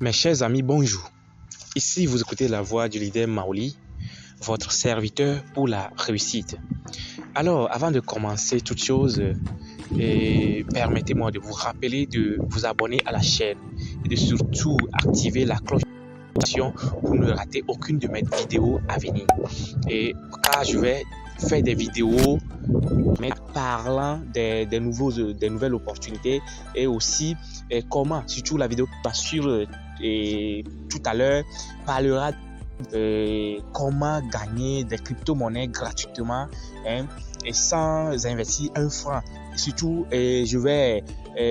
Mes chers amis, bonjour. Ici, vous écoutez la voix du leader Maoli, votre serviteur pour la réussite. Alors, avant de commencer toute chose, permettez-moi de vous rappeler de vous abonner à la chaîne et de surtout activer la cloche de notification pour ne rater aucune de mes vidéos à venir. Car je vais faire des vidéos parlant des nouvelles opportunités et aussi comment, surtout la vidéo qui va suivre tout à l'heure, parlera comment gagner des crypto-monnaies gratuitement et sans investir un franc. Surtout, je vais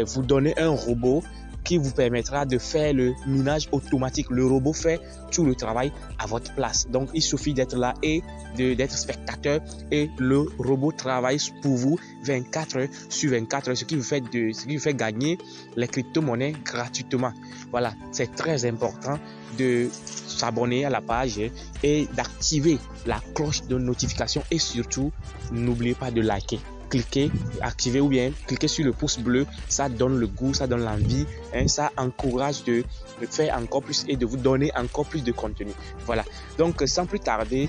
vous donner un robot qui vous permettra de faire le minage automatique. Le robot fait tout le travail à votre place. Donc, il suffit d'être là et d'être spectateur et le robot travaille pour vous 24 heures sur 24 heures, ce qui vous fait gagner les crypto-monnaies gratuitement. Voilà, c'est très important de s'abonner à la page et d'activer la cloche de notification et surtout, n'oubliez pas de liker. Cliquez, activez ou bien cliquez sur le pouce bleu, ça donne le goût, ça donne l'envie, ça encourage de faire encore plus et de vous donner encore plus de contenu. Voilà, donc sans plus tarder,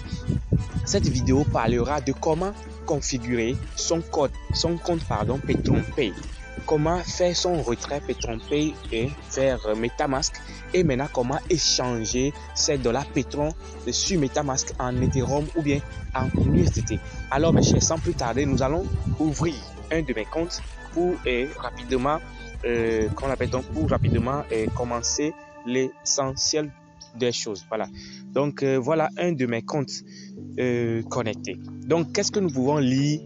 cette vidéo parlera de comment configurer son compte PetronPay, comment faire son retrait PetronPay vers MetaMask et maintenant comment échanger ces dollars Petron sur MetaMask en Ethereum ou bien en USDT. Alors mes chers, sans plus tarder, nous allons ouvrir un de mes comptes pour rapidement commencer l'essentiel des choses. Voilà. Donc voilà un de mes comptes connectés. Donc qu'est-ce que nous pouvons lire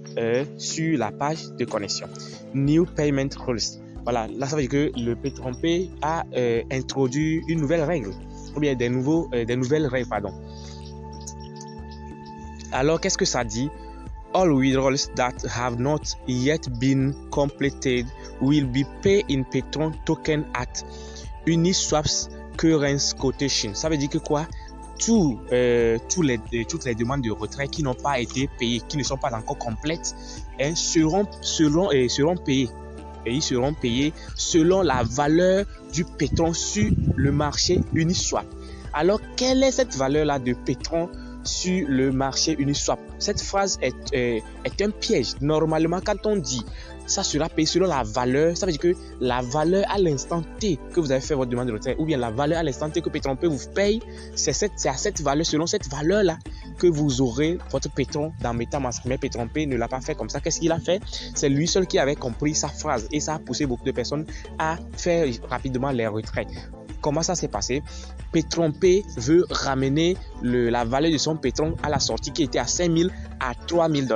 sur la page de connexion? New Payment Rules. Voilà, là ça veut dire que le PetronPay a introduit une nouvelle règle ou bien des nouvelles règles, pardon. Alors qu'est-ce que ça dit? All withdrawals that have not yet been completed will be paid in Petron token at Uniswap's current quotation. Ça veut dire que quoi? Toutes les demandes de retrait qui n'ont pas été payées, qui ne sont pas encore complètes, seront payées. Et ils seront payés selon la valeur du Petron sur le marché Uniswap. Alors, quelle est cette valeur-là de Petron sur le marché Uniswap? Cette phrase est un piège. Normalement, quand on dit ça sera payé selon la valeur, ça veut dire que la valeur à l'instant T que vous avez fait votre demande de retrait ou bien la valeur à l'instant T que PetronPay vous paye, c'est à cette valeur, selon cette valeur-là que vous aurez votre Petron dans MetaMask. Mais PetronPay ne l'a pas fait comme ça. Qu'est-ce qu'il a fait? C'est lui seul qui avait compris sa phrase et ça a poussé beaucoup de personnes à faire rapidement les retraits. Comment ça s'est passé? PetronPay veut ramener la valeur de son Petron à la sortie qui était à 5 000 à 3 000 $.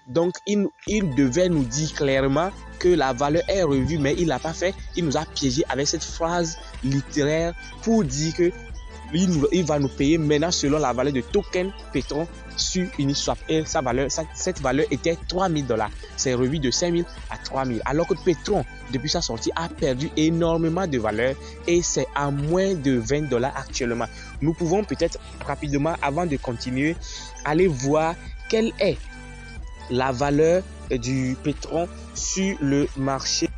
Donc, il devait nous dire clairement que la valeur est revue, mais il ne l'a pas fait. Il nous a piégé avec cette phrase littéraire pour dire que il va nous payer maintenant selon la valeur de token Petron sur Uniswap. Et cette valeur était 3 000 $. C'est revu de 5 000 à 3 000. Alors que Petron, depuis sa sortie, a perdu énormément de valeur et c'est à moins de 20 $ actuellement. Nous pouvons peut-être rapidement, avant de continuer, aller voir quelle est la valeur du Petron sur le marché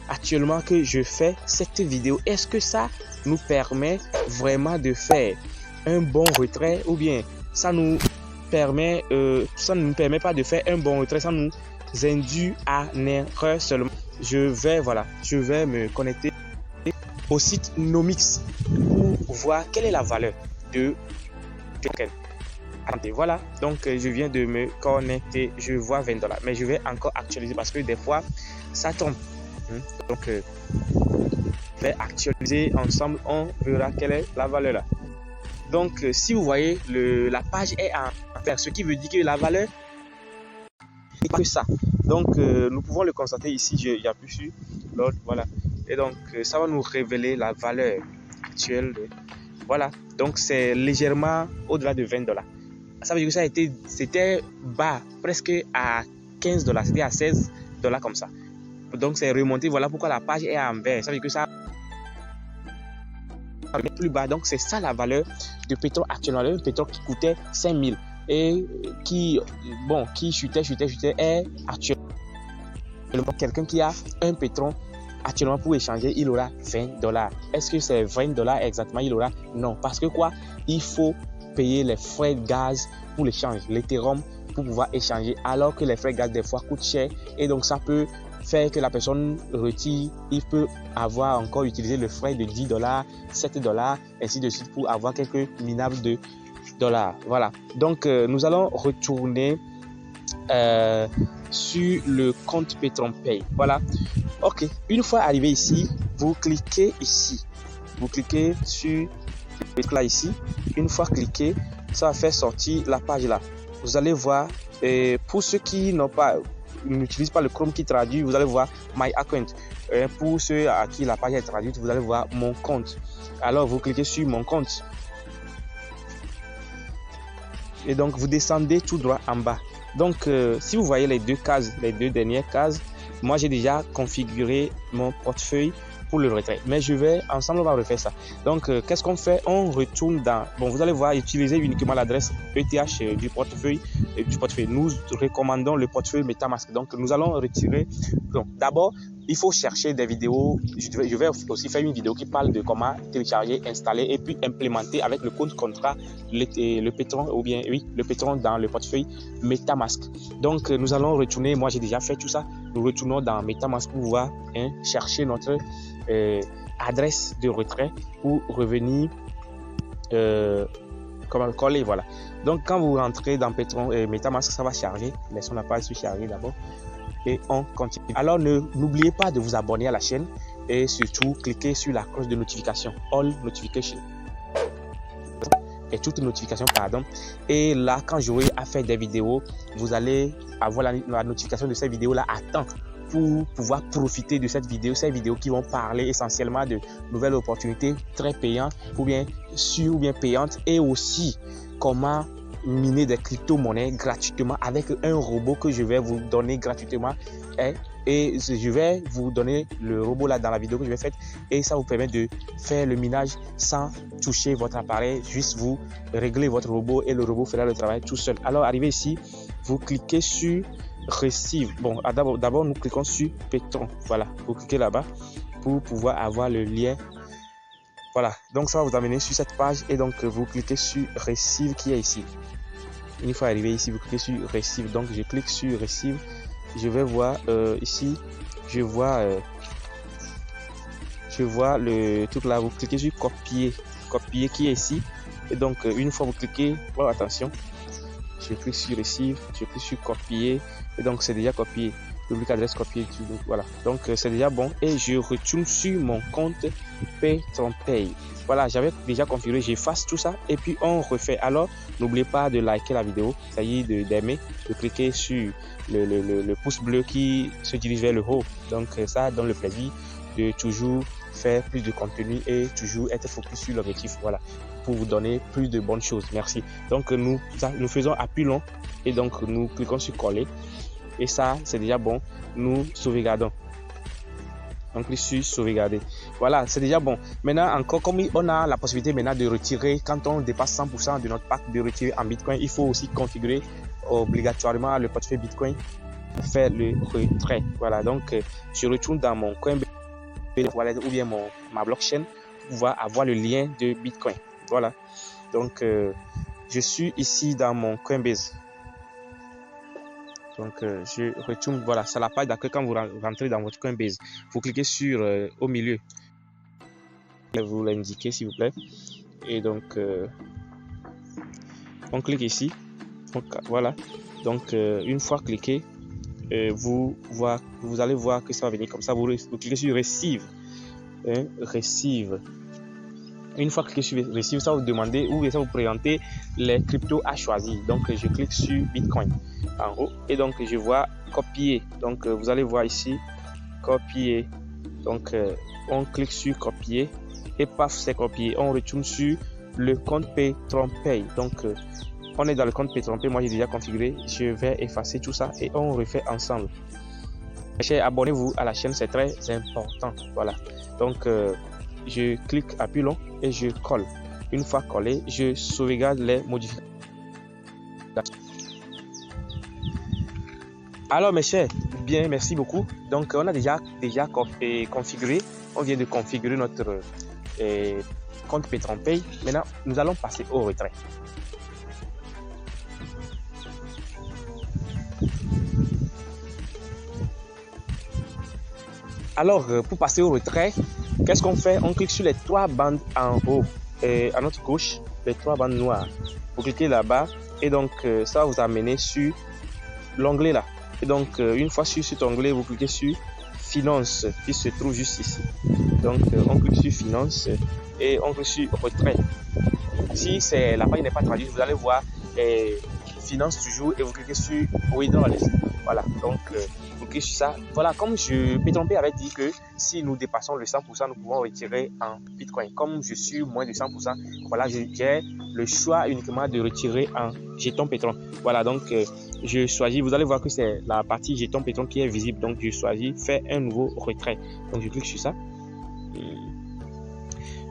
actuellement que je fais cette vidéo. Est-ce que ça nous permet vraiment de faire un bon retrait ou bien ça ne nous permet pas de faire un bon retrait, ça nous induit à erreur seulement? Je vais me connecter au site Nomics pour voir quelle est la valeur de token. Voilà, donc je viens de me connecter, je vois 20 $, mais je vais encore actualiser parce que des fois ça tombe. Donc je vais actualiser ensemble, on verra quelle est la valeur là. Donc si vous voyez, la page est en vert, ce qui veut dire que la valeur n'est pas que ça. Donc nous pouvons le constater ici, j'appuie sur l'autre, voilà. Et donc ça va nous révéler la valeur actuelle. Voilà, donc c'est légèrement au-delà de 20 $. Ça veut dire que c'était bas, presque à 15 $, c'était à 16 $ comme ça. Donc c'est remonté, voilà pourquoi la page est en vert. Ça veut dire que ça est plus bas. Donc c'est ça la valeur de Petron actuellement. Le Petron qui coûtait 5 000 et qui chutait est actuellement quelqu'un qui a un Petron actuellement pour échanger, il aura $20. Est-ce que c'est $20 exactement il aura? Non, parce que quoi? Il faut payer les frais de gaz pour l'échange, l'Ethereum, pour pouvoir échanger, alors que les frais de gaz des fois coûtent cher et donc ça peut faire que la personne retire, il peut avoir encore utilisé le frais de $10, $7, ainsi de suite pour avoir quelques minables de dollars. Voilà, donc nous allons retourner sur le compte PatronPay. Voilà, ok, une fois arrivé ici, vous cliquez ici, vous cliquez sur le truc là ici. Une fois cliqué, ça va faire sortir la page là. Vous allez voir, pour ceux qui n'utilisent pas le Chrome qui traduit, vous allez voir My Account. Pour ceux à qui la page est traduite, vous allez voir Mon compte. Alors vous cliquez sur Mon compte et donc vous descendez tout droit en bas. Donc si vous voyez les deux dernières cases, moi j'ai déjà configuré mon portefeuille pour le retrait, mais ensemble on va refaire ça. Donc qu'est-ce qu'on fait? On retourne dans, bon, vous allez voir, utiliser uniquement l'adresse ETH du portefeuille. Nous recommandons le portefeuille MetaMask. Donc nous allons retirer. Donc d'abord il faut chercher des vidéos. Je vais aussi faire une vidéo qui parle de comment télécharger, installer et puis implémenter avec le compte contrat le Patron, ou bien oui, le Patron dans le portefeuille MetaMask. Donc nous allons retourner, moi j'ai déjà fait tout ça, nous retournons dans MetaMask pour pouvoir chercher notre adresse de retrait pour revenir coller. Voilà, donc quand vous rentrez dans Patron MetaMask, ça va charger. Laissons la page se charger d'abord et on continue. Alors n'oubliez pas de vous abonner à la chaîne et surtout cliquez sur la cloche de notification, All Notification et toutes les notifications, pardon. Et là, quand j'aurai à faire des vidéos, vous allez avoir la notification de cette vidéo là à temps pour pouvoir profiter de cette vidéo, ces vidéos qui vont parler essentiellement de nouvelles opportunités très payantes ou bien sûres ou bien payantes, et aussi comment miner des crypto-monnaies gratuitement avec un robot que je vais vous donner gratuitement. Et je vais vous donner le robot là dans la vidéo que je vais faire, et ça vous permet de faire le minage sans toucher votre appareil, juste vous réglez votre robot et le robot fera le travail tout seul. Alors arrivé ici, vous cliquez sur Receive. Bon, d'abord nous cliquons sur Patron. Voilà, vous cliquez là-bas pour pouvoir avoir le lien. Voilà, donc ça va vous amener sur cette page et donc vous cliquez sur Receive qui est ici. Une fois arrivé ici, vous cliquez sur Receive. Donc je clique sur Receive. Je vais voir ici, je vois le truc là. Vous cliquez sur copier qui est ici. Et donc une fois vous cliquez, oh, attention, je clique sur Receive, je clique sur copier et donc c'est déjà copié. Public adresse copier, voilà, donc c'est déjà bon et je retourne sur mon compte PatronPay. Voilà, j'avais déjà configuré, j'efface tout ça et puis on refait. Alors n'oubliez pas de liker la vidéo, ça y est, d'aimer, de cliquer sur le pouce bleu qui se dirige vers le haut. Donc ça donne le plaisir de toujours faire plus de contenu et toujours être focus sur l'objectif. Voilà, pour vous donner plus de bonnes choses. Merci. Donc nous faisons appui long et donc nous cliquons sur coller. Et ça, c'est déjà bon. Nous sauvegardons. On clique sur sauvegarder. Voilà, c'est déjà bon. Maintenant, encore, comme on a la possibilité maintenant de retirer, quand on dépasse 100% de notre pack, de retirer en Bitcoin, il faut aussi configurer obligatoirement le portefeuille Bitcoin pour faire le retrait. Voilà, donc je retourne dans mon Coinbase wallet ou bien ma blockchain pour pouvoir avoir le lien de Bitcoin. Voilà, donc je suis ici dans mon Coinbase. Donc je retourne, voilà, c'est la page d'accueil quand vous rentrez dans votre Coinbase. Vous cliquez sur au milieu, vous l'indiquez s'il vous plaît, et donc on clique ici. Donc voilà, donc une fois cliqué, vous allez voir que ça va venir comme ça. Vous cliquez sur Receive, Receive. Une fois cliqué sur Receive, ça va vous demander ou ça va vous présenter les cryptos à choisir. Donc je clique sur Bitcoin en haut et donc je vois copier. Donc vous allez voir ici copier. Donc on clique sur copier et paf, c'est copié. On retourne sur le compte PatronPay. Donc on est dans le compte PatronPay. Moi j'ai déjà configuré. Je vais effacer tout ça et on refait ensemble. Abonnez-vous à la chaîne, c'est très important. Voilà, donc je clique appui long et je colle. Une fois collé, je sauvegarde les modifications. Alors mes chers, bien, merci beaucoup. Donc on a déjà configuré, on vient de configurer notre compte PatronPay. Maintenant, nous allons passer au retrait. Alors, pour passer au retrait, qu'est-ce qu'on fait? On clique sur les 3 bandes en haut, à notre gauche, les 3 bandes noires. Vous cliquez là-bas et donc ça va vous amener sur l'onglet là. Et donc, une fois sur cet onglet, vous cliquez sur Finance qui se trouve juste ici. Donc, on clique sur Finance et on clique sur Retrait. Si la page n'est pas traduite, vous allez voir Finance toujours et vous cliquez sur Withdrawal. Voilà, donc vous cliquez sur ça. Voilà, comme PatronPay avait dit que si nous dépassons le 100%, nous pouvons retirer en Bitcoin. Comme je suis moins de 100%, voilà, j'ai le choix uniquement de retirer en jetons Petron. Voilà, donc je choisis, vous allez voir que c'est la partie jetons Petron qui est visible. Donc je choisis faire un nouveau retrait. Donc je clique sur ça.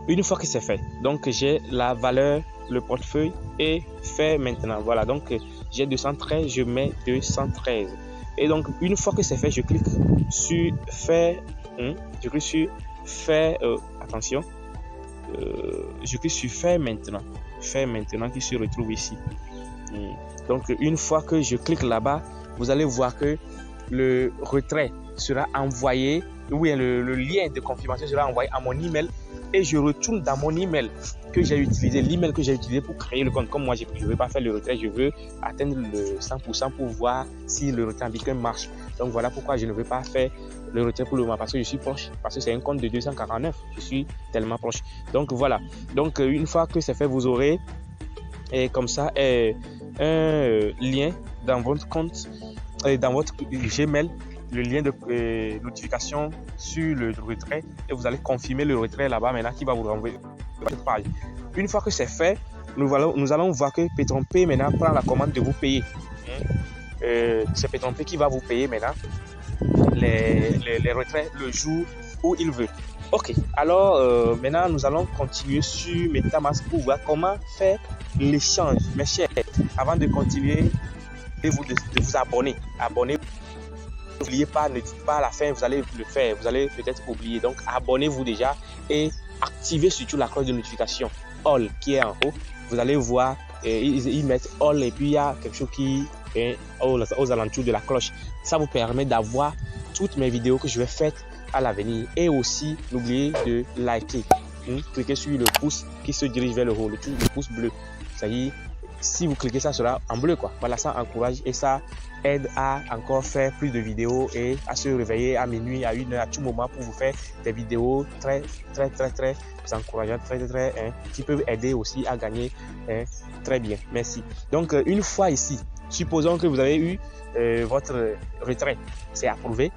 Une fois que c'est fait, donc j'ai la valeur, le portefeuille et fait maintenant. Voilà, donc j'ai 213, je mets 213. Et donc une fois que c'est fait, je clique sur faire, je clique sur faire, attention, je clique sur faire maintenant qui se retrouve ici. Donc une fois que je clique là-bas, vous allez voir que le retrait sera envoyé, oui, le lien de confirmation sera envoyé à mon email et je retourne dans mon email que j'ai utilisé, l'email que j'ai utilisé pour créer le compte. Comme moi, je ne veux pas faire le retrait, je veux atteindre le 100% pour voir si le retrait en Bitcoin marche. Donc voilà pourquoi je ne veux pas faire le retrait pour le moment, parce que je suis proche, parce que c'est un compte de 249, je suis tellement proche. Donc voilà, donc une fois que c'est fait, vous aurez comme ça un lien dans votre compte, dans votre Gmail, le lien de notification sur le retrait et vous allez confirmer le retrait là-bas maintenant qui va vous renvoyer cette page. Une fois que c'est fait, nous allons voir que PatronPay maintenant prend la commande de vous payer. C'est PatronPay qui va vous payer maintenant les retraits le jour où il veut. Ok, alors maintenant nous allons continuer sur MetaMask pour voir comment faire l'échange. Mes chers, avant de continuer, de vous abonner. N'oubliez pas, ne dites pas à la fin, vous allez le faire, vous allez peut-être oublier. Donc, abonnez-vous déjà et activez surtout la cloche de notification All qui est en haut. Vous allez voir, ils mettent All et puis il y a quelque chose qui est aux alentours de la cloche. Ça vous permet d'avoir toutes mes vidéos que je vais faire à l'avenir. Et aussi, n'oubliez de liker. Cliquez sur le pouce qui se dirige vers le haut, le pouce bleu. Ça y est, si vous cliquez, ça sera en bleu, quoi. Voilà, ça encourage et ça aide à encore faire plus de vidéos et à se réveiller à minuit, à 1h, à tout moment pour vous faire des vidéos très encourageantes, qui peuvent aider aussi à gagner très bien. Merci. Donc, une fois ici, supposons que vous avez eu votre retrait, c'est approuvé.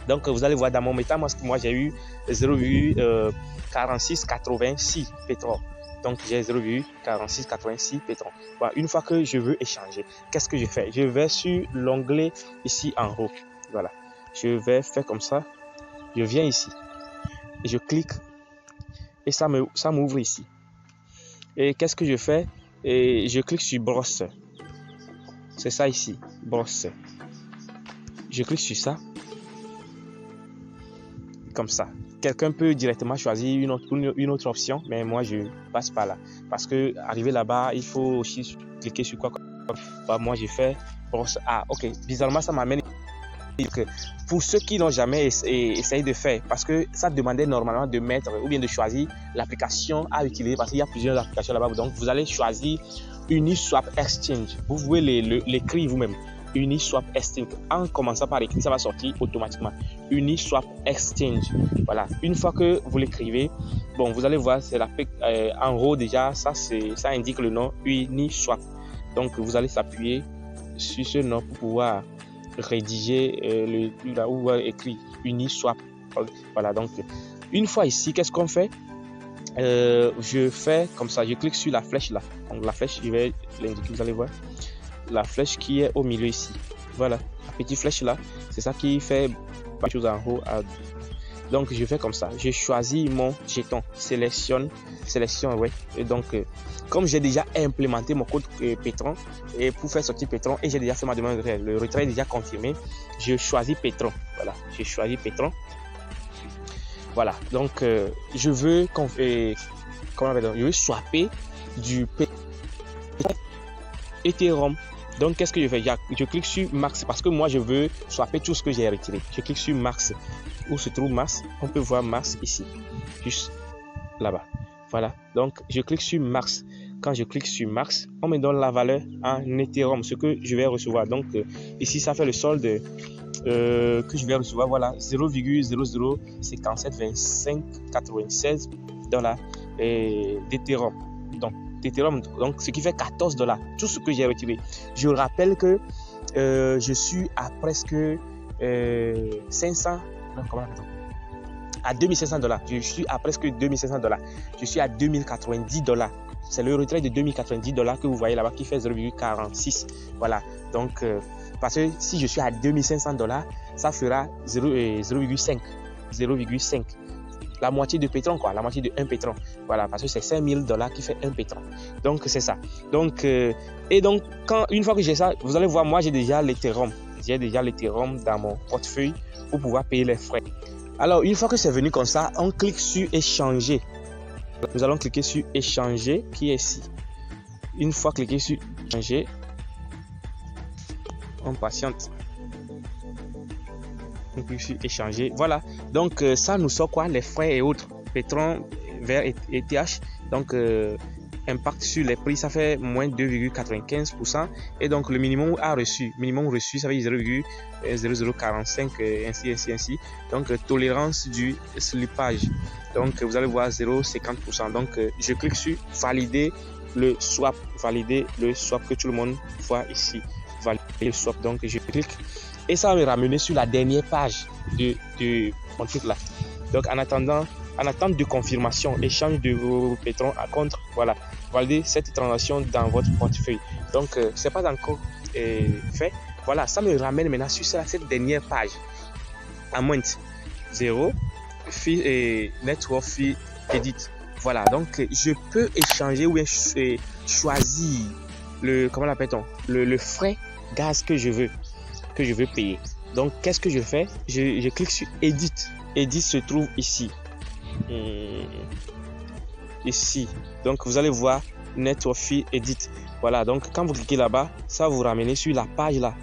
Donc, vous allez voir dans mon MetaMask, moi j'ai eu 0,4686 pétrole. Donc, j'ai 0,4686 pétrole. Voilà, une fois que je veux échanger, qu'est-ce que je fais? Je vais sur l'onglet ici en haut. Voilà. Je vais faire comme ça. Je viens ici. Et je clique. Et ça m'ouvre ici. Et qu'est-ce que je fais? Et je clique sur brosse. C'est ça ici. Brosse. Je clique sur ça. Comme ça. Quelqu'un peut directement choisir une autre option, mais moi je passe par là parce que arriver là-bas il faut aussi cliquer sur quoi. Bah, moi j'ai fait brosse. Ah ok, bizarrement ça m'amène que pour ceux qui n'ont jamais essayé de faire, parce que ça demandait normalement de mettre ou bien de choisir l'application à utiliser parce qu'il y a plusieurs applications là-bas. Donc vous allez choisir Uniswap Exchange. Vous pouvez l'écrire vous-même. Uniswap Exchange. En commençant par écrire, ça va sortir automatiquement. Uniswap Exchange. Voilà. Une fois que vous l'écrivez, bon, vous allez voir, c'est en haut déjà, ça indique le nom Uniswap. Donc, vous allez s'appuyer sur ce nom pour pouvoir rédiger là où vous allez écrire Uniswap. Voilà. Donc, une fois ici, qu'est-ce qu'on fait? Je fais comme ça. Je clique sur la flèche là. Donc, la flèche, je vais l'indiquer. Vous allez voir. La flèche qui est au milieu ici. Voilà, la petite flèche là, c'est ça qui fait quelque chose en haut. Donc je fais comme ça, je choisis mon jeton, sélection, ouais. Et donc comme j'ai déjà implémenté mon code Petron et pour faire sortir Petron et j'ai déjà fait ma demande de retrait, le retrait est déjà confirmé, je choisis Petron. Voilà, j'ai choisi Petron. Voilà, donc je veux je veux swapper du Ethereum. Donc qu'est-ce que je fais? Je clique sur Max parce que moi je veux swapper tout ce que j'ai retiré. Je clique sur Max. Où se trouve Max? On peut voir Max ici, juste là-bas. Voilà, donc je clique sur Max. Quand je clique sur Max, on me donne la valeur en Ethereum, ce que je vais recevoir. Donc ici ça fait le solde que je vais recevoir. Voilà, 0,00572596 $ d'Ethereum. Donc ce qui fait 14 $, tout ce que j'ai retiré. Je rappelle que je suis à presque 500, non, comment on appelle ça? À 2500 $. Je suis à presque 2500 $. Je suis à 2090 $. C'est le retrait de 2090 $ que vous voyez là-bas qui fait 0,46. Voilà, donc parce que si je suis à 2500 $, ça fera 0,5. La moitié de Petron, quoi, la moitié de 1 Petron. Voilà, parce que c'est 5000 $ qui fait 1 Petron. Donc c'est ça. Donc et donc une fois que j'ai ça, vous allez voir, moi j'ai déjà l'Ethereum. J'ai déjà l'Ethereum dans mon portefeuille pour pouvoir payer les frais. Alors une fois que c'est venu comme ça, on clique sur échanger. Nous allons cliquer sur échanger qui est ici. Une fois cliqué sur échanger, on patiente. On clique sur échanger. Voilà. Donc ça nous sort quoi? Les frais et autres. Petron vers ETH. Donc impact sur les prix, ça fait moins 2,95%. Et donc le minimum reçu, ça veut dire 0,0045, ainsi. Donc tolérance du slippage. Donc vous allez voir 0,50%. Donc je clique sur valider le swap que tout le monde voit ici. Valider le swap. Donc je clique et ça va me ramener sur la dernière page de mon truc là. Donc en attente de confirmation, échange de vos Petron à contre, voilà, validez cette transaction dans votre portefeuille. Donc c'est pas encore fait. Voilà, ça me ramène maintenant sur cette dernière page. Amount 0 fee et network fee edit. Voilà, donc je peux échanger ou choisir le frais gaz que je veux payer. Donc qu'est-ce que je fais? Je clique sur edit. Edit se trouve ici. Ici. Donc vous allez voir network fee edit. Voilà, donc quand vous cliquez là-bas, ça va vous ramener sur la page là.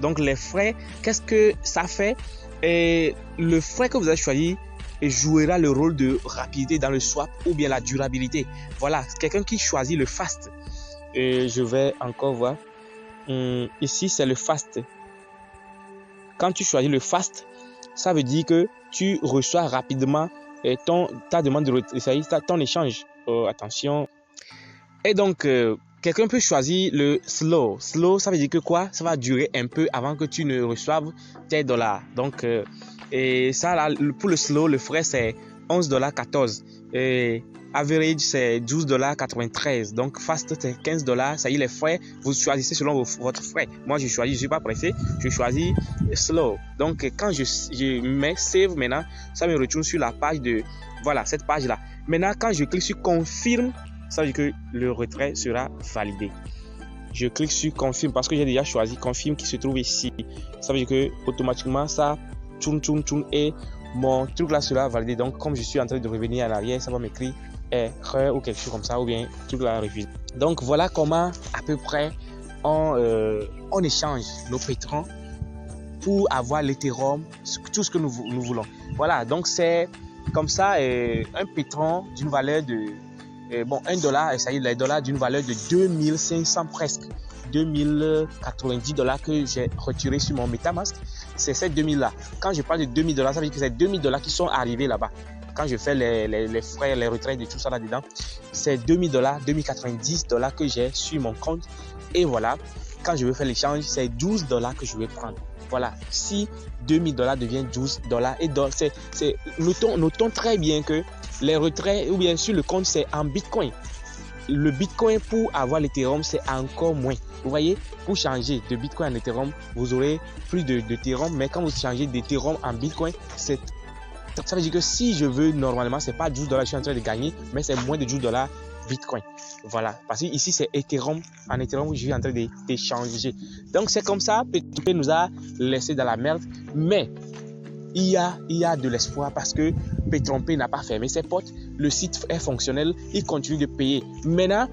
Donc les frais, qu'est-ce que ça fait? Et le frais que vous avez choisi jouera le rôle de rapidité dans le swap ou bien la durabilité. Voilà, quelqu'un qui choisit le fast. Et je vais encore voir. Ici, c'est le fast. Quand tu choisis le fast, ça veut dire que tu reçois rapidement ta demande de retrait, ton échange. Attention. Et donc, quelqu'un peut choisir le slow. Slow, ça veut dire que quoi? Ça va durer un peu avant que tu ne reçoives tes dollars. Donc, et ça, là, pour le slow, le frais, c'est 11,14 $. Et average, c'est 12,93 $. Donc, fast, c'est 15 $. Ça y est, les frais, vous choisissez selon votre frais. Moi, je choisis, je ne suis pas pressé, je choisis slow. Donc, quand je mets save maintenant, ça me retourne sur la page de, voilà, cette page-là. Maintenant, quand je clique sur confirme, ça veut dire que le retrait sera validé. Je clique sur confirme parce que j'ai déjà choisi confirme qui se trouve ici. Ça veut dire que automatiquement, ça tourne et mon truc là sera validé. Donc, comme je suis en train de revenir en arrière, ça va m'écrire erreur ou quelque chose comme ça, ou bien truc là refusé. Donc, voilà comment à peu près on échange nos pétrons pour avoir l'Ethereum, tout ce que nous voulons. Voilà, donc c'est comme ça un pétron d'une valeur de $1, ça y est, les dollars d'une valeur de 2500 presque. 2090 $ que j'ai retiré sur mon MetaMask, c'est ces 2000 là. Quand je parle de 2000 $, ça veut dire que c'est 2000 $ qui sont arrivés là-bas. Quand je fais les frais, les retraits et tout ça là-dedans, c'est 2000 $, 2090 $ que j'ai sur mon compte. Et voilà, quand je veux faire l'échange, c'est 12 $ que je vais prendre. Voilà, si 2000 $ devient 12 $, et donc notons très bien que les retraits ou bien sur le compte, c'est en Bitcoin. le Bitcoin pour avoir l'Ethereum, c'est encore moins. Vous voyez, pour changer de Bitcoin en Ethereum, vous aurez plus d'Ethereum, mais quand vous changez d'Ethereum en Bitcoin, ça veut dire que si je veux, normalement, c'est pas 12 $, je suis en train de gagner, mais c'est moins de 12 $ Bitcoin. Voilà, parce que ici c'est Ethereum, en Ethereum où je suis en train d'échanger. Donc c'est comme ça, P2P nous a laissé dans la merde, mais il y a de l'espoir parce que P2P n'a pas fermé ses portes, le site est fonctionnel, il continue de payer. Maintenant,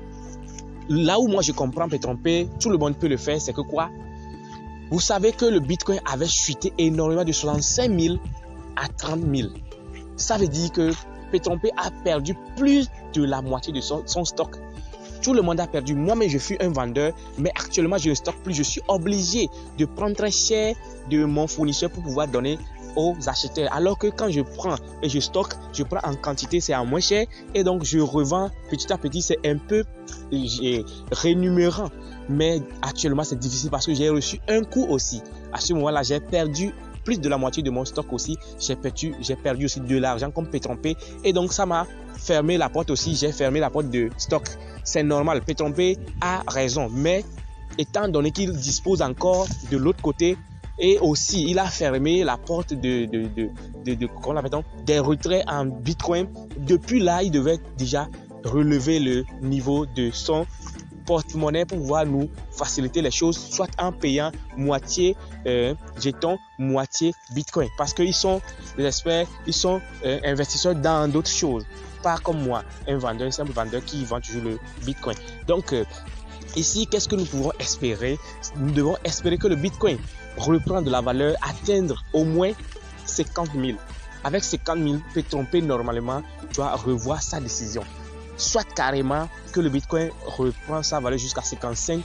là où moi je comprends P2P, tout le monde peut le faire, c'est que quoi? Vous savez que le Bitcoin avait chuté énormément de 65 000 à 30 000. Ça veut dire que P2P a perdu plus de la moitié de son stock. Tout le monde a perdu. Moi-même, je suis un vendeur, mais actuellement, je ne stocke plus. Je suis obligé de prendre très cher de mon fournisseur pour pouvoir donner aux acheteurs. Alors que quand je prends et je stocke, je prends en quantité, c'est à moins cher. Et donc, je revends petit à petit. C'est un peu rémunérant. Mais actuellement, c'est difficile parce que j'ai reçu un coup aussi. À ce moment-là, j'ai perdu plus de la moitié de mon stock aussi. J'ai perdu aussi de l'argent comme P2P. Et donc, ça m'a fermé la porte aussi. J'ai fermé la porte de stock. C'est normal. P2P a raison. Mais étant donné qu'il dispose encore de l'autre côté, et aussi, il a fermé la porte des retraits en Bitcoin. Depuis là, il devait déjà relever le niveau de son porte-monnaie pour pouvoir nous faciliter les choses, soit en payant moitié jetons, moitié Bitcoin. Parce qu'ils sont des experts, ils sont investisseurs dans d'autres choses. Pas comme moi, un simple vendeur qui vend toujours le Bitcoin. Donc, ici, qu'est-ce que nous pouvons espérer? Nous devons espérer que le Bitcoin reprend de la valeur, atteindre au moins 50 000. Avec 50 000, P2P normalement doit revoir sa décision. Soit carrément que le Bitcoin reprend sa valeur jusqu'à 55,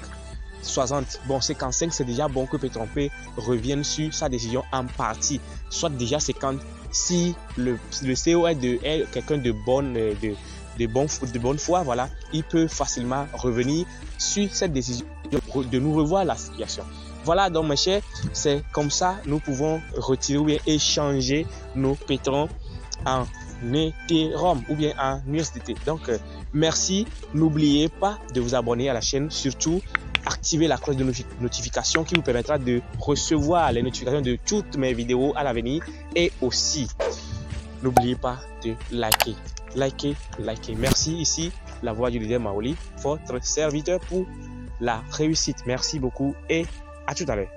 60. Bon, 55, c'est déjà bon que P2P revienne sur sa décision en partie. Soit déjà 50 si le CEO est quelqu'un de bonne foi, voilà, il peut facilement revenir sur cette décision de nous revoir la situation. Voilà, donc mes chers, c'est comme ça nous pouvons retirer ou bien échanger nos pétrons en Ethereum ou bien en USDT. Donc, merci. N'oubliez pas de vous abonner à la chaîne, surtout activer la cloche de notification qui vous permettra de recevoir les notifications de toutes mes vidéos à l'avenir. Et aussi, n'oubliez pas de liker. Merci. Ici, la voix du leader Maoli, votre serviteur pour la réussite. Merci beaucoup et à tout à l'heure.